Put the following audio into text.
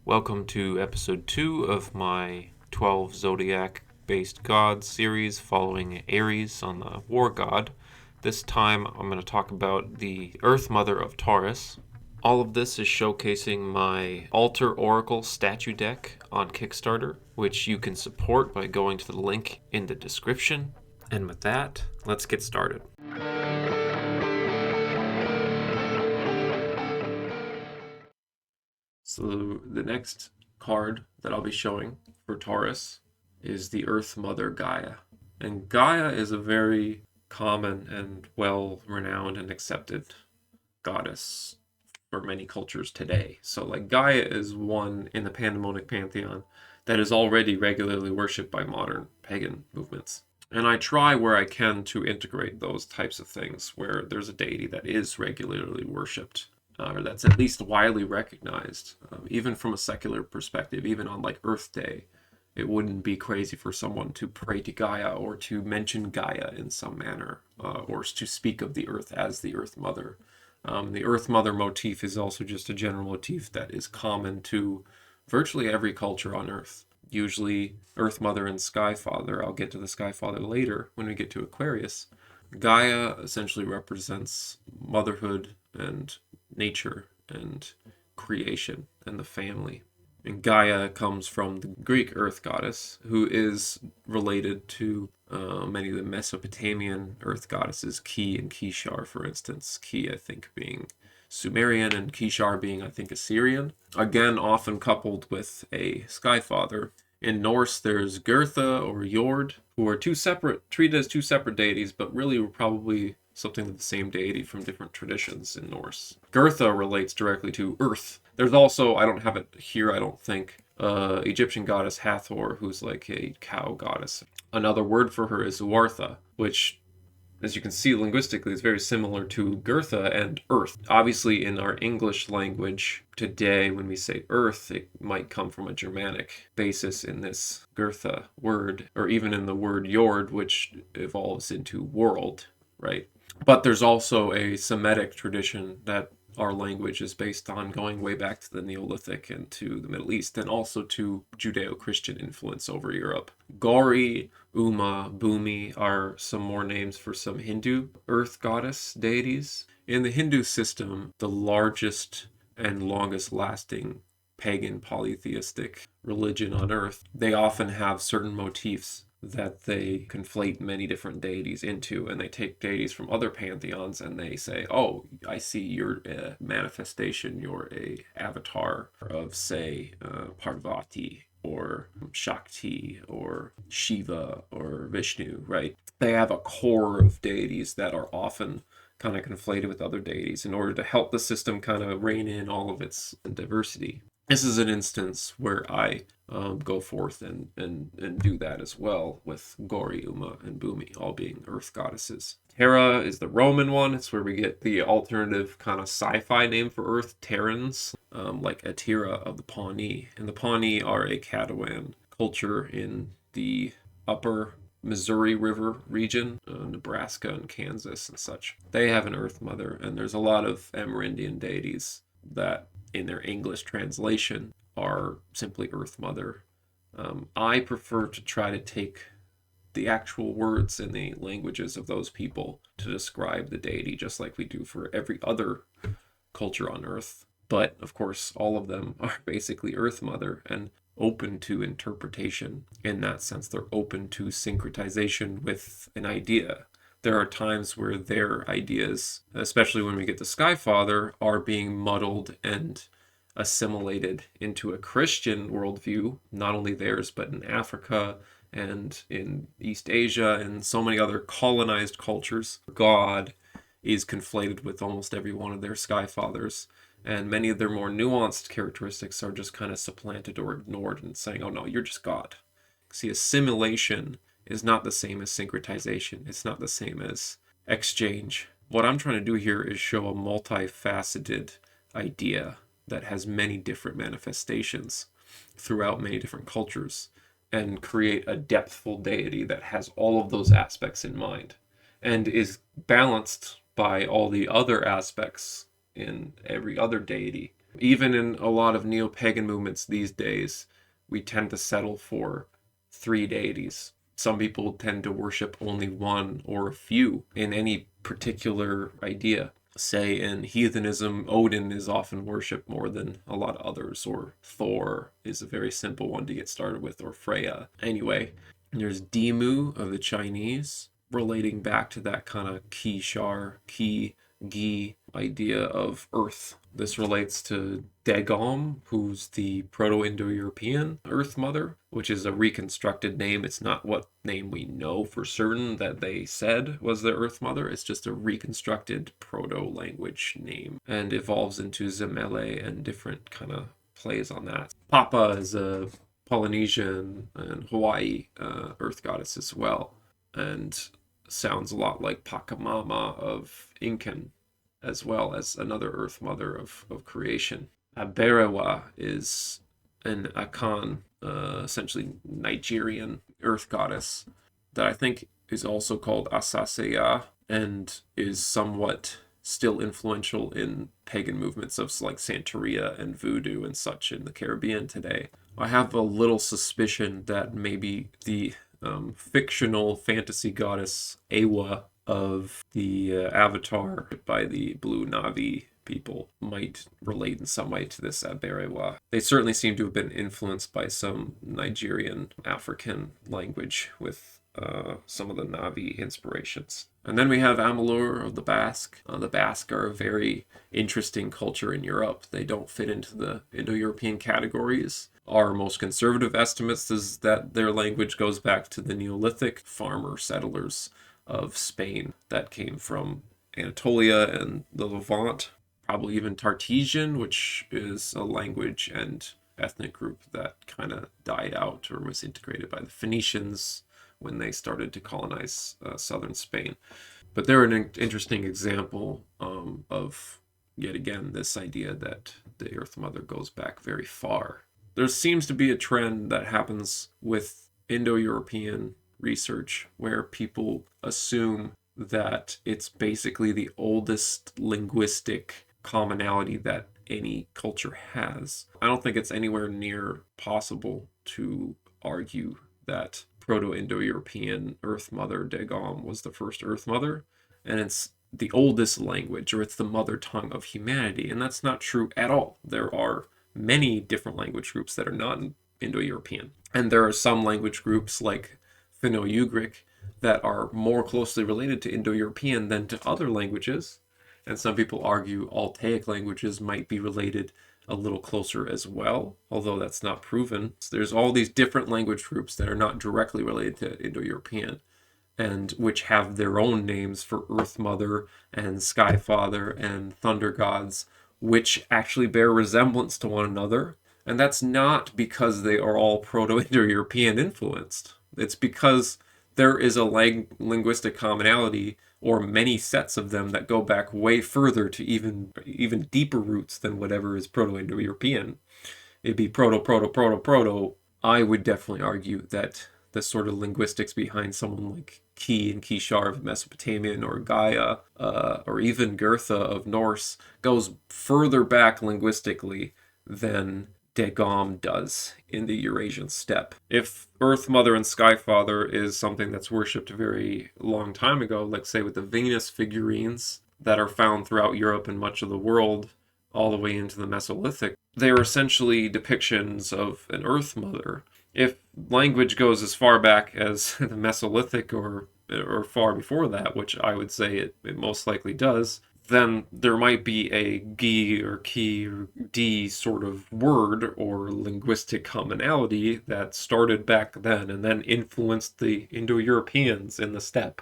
Welcome to episode 2 of my 12 zodiac-based gods series following Aries on the war god. This time I'm going to talk about the Earth Mother of Taurus. All of this is showcasing my Altar Oracle statue deck on Kickstarter, which you can support by going to the link in the description. And with that, let's get started. So the next card that I'll be showing for Taurus is the Earth Mother Gaia. And Gaia is a very common and well-renowned and accepted goddess for many cultures today. So like Gaia is one in the Pandemonic Pantheon that is already regularly worshipped by modern pagan movements. And I try where I can to integrate those types of things where there's a deity that is regularly worshipped. Or that's at least widely recognized, even from a secular perspective. Even on like Earth Day, it wouldn't be crazy for someone to pray to Gaia or to mention Gaia in some manner, or to speak of the Earth as the Earth Mother. The Earth Mother motif is also just a general motif that is common to virtually every culture on Earth. Usually Earth Mother and Sky Father. I'll get to the Sky Father later when we get to Aquarius. Gaia essentially represents motherhood and nature and creation and the family. And Gaia comes from the Greek earth goddess, who is related to many of the Mesopotamian earth goddesses, Ki and Kishar, for instance. Ki, I think, being Sumerian and Kishar being, I think, Assyrian. Again, often coupled with a sky father. In Norse, there's Gertha or Jord, who are treated as two separate deities, but really were probably something of the same deity from different traditions in Norse. Gertha relates directly to Earth. There's also, I don't have it here, I don't think, Egyptian goddess Hathor, who's like a cow goddess. Another word for her is Uartha, which, as you can see linguistically, is very similar to Gertha and Earth. Obviously, in our English language today, when we say Earth, it might come from a Germanic basis in this Gertha word, or even in the word Jord, which evolves into world, right? But there's also a Semitic tradition that our language is based on, going way back to the Neolithic and to the Middle East, and also to Judeo-Christian influence over Europe. Gauri, Uma, Bhumi are some more names for some Hindu earth goddess deities. In the Hindu system, the largest and longest lasting pagan polytheistic religion on earth, they often have certain motifs that they conflate many different deities into, and they take deities from other pantheons and they say, oh, I see you're a manifestation, you're a avatar of, say, Parvati or Shakti or Shiva or Vishnu, right? They have a core of deities that are often kind of conflated with other deities in order to help the system kind of rein in all of its diversity. This is an instance where I go forth and do that as well, with Gauri, Uma, and Bhumi all being earth goddesses. Terra is the Roman one. It's where we get the alternative kind of sci-fi name for Earth, Terrans, like Atira of the Pawnee. And the Pawnee are a Caddoan culture in the upper Missouri River region, Nebraska and Kansas and such. They have an Earth Mother, and there's a lot of Amerindian deities that in their English translation are simply Earth Mother. I prefer to try to take the actual words in the languages of those people to describe the deity, just like we do for every other culture on Earth. But of course, all of them are basically Earth Mother and open to interpretation. In that sense, they're open to syncretization with an idea. There are times where their ideas, especially when we get to Sky Father, are being muddled and assimilated into a Christian worldview, not only theirs, but in Africa and in East Asia and so many other colonized cultures. God is conflated with almost every one of their Sky Fathers, and many of their more nuanced characteristics are just kind of supplanted or ignored and saying, oh no, you're just God. See, assimilation is not the same as syncretization. It's not the same as exchange. What I'm trying to do here is show a multifaceted idea that has many different manifestations throughout many different cultures, and create a depthful deity that has all of those aspects in mind and is balanced by all the other aspects in every other deity Even in a lot of neo-pagan movements these days, we tend to settle for 3 deities. Some people tend to worship only one or a few in any particular idea. Say in heathenism, Odin is often worshipped more than a lot of others, or Thor is a very simple one to get started with, or Freya. Anyway, there's Dimu of the Chinese, relating back to that kind of Ki Shar, Ki Gi idea of earth. This relates to Dagom, who's the Proto-Indo-European Earth Mother, which is a reconstructed name. It's not what name we know for certain that they said was the Earth Mother. It's just a reconstructed proto-language name, and evolves into Zemele and different kind of plays on that. Papa is a Polynesian and Hawaii Earth goddess as well, and sounds a lot like Pachamama of Incan, as well as another Earth Mother of creation. Aberewa is an Akan, essentially Nigerian Earth goddess, that I think is also called Asaseya, and is somewhat still influential in pagan movements of like Santeria and voodoo and such in the Caribbean today. I have a little suspicion that maybe the fictional fantasy goddess Ewa of the Avatar by the Blue Navi people might relate in some way to this Aberewa. They certainly seem to have been influenced by some Nigerian African language with some of the Navi inspirations. And then we have Amalur of the Basque. The Basque are a very interesting culture in Europe. They don't fit into the Indo-European categories. Our most conservative estimates is that their language goes back to the Neolithic farmer settlers of Spain that came from Anatolia and the Levant, probably even Tartessian, which is a language and ethnic group that kind of died out or was integrated by the Phoenicians when they started to colonize southern Spain. But they're an interesting example of, yet again, this idea that the Earth Mother goes back very far. There seems to be a trend that happens with Indo-European research where people assume that it's basically the oldest linguistic commonality that any culture has. I don't think it's anywhere near possible to argue that Proto-Indo-European Earth Mother Dagom was the first Earth Mother, and it's the oldest language, or it's the mother tongue of humanity, and that's not true at all. There are many different language groups that are not Indo-European. And there are some language groups like Finno-Ugric that are more closely related to Indo-European than to other languages. And some people argue Altaic languages might be related a little closer as well, although that's not proven. So there's all these different language groups that are not directly related to Indo-European, and which have their own names for Earth Mother and Sky Father and Thunder Gods, which actually bear resemblance to one another. And that's not because they are all Proto-Indo-European influenced. It's because there is a linguistic commonality, or many sets of them that go back way further to even deeper roots than whatever is Proto-Indo-European. It'd be proto. I would definitely argue that the sort of linguistics behind someone like Ki and Kishar of Mesopotamian, or Gaia, or even Goethe of Norse, goes further back linguistically than Dagom does in the Eurasian steppe. If Earth Mother and Sky Father is something that's worshipped a very long time ago, like say with the Venus figurines that are found throughout Europe and much of the world, all the way into the Mesolithic, they are essentially depictions of an Earth Mother. If language goes as far back as the Mesolithic or far before that, which I would say it most likely does, then there might be a Gi or Ki or D sort of word or linguistic commonality that started back then and then influenced the Indo-Europeans in the steppe.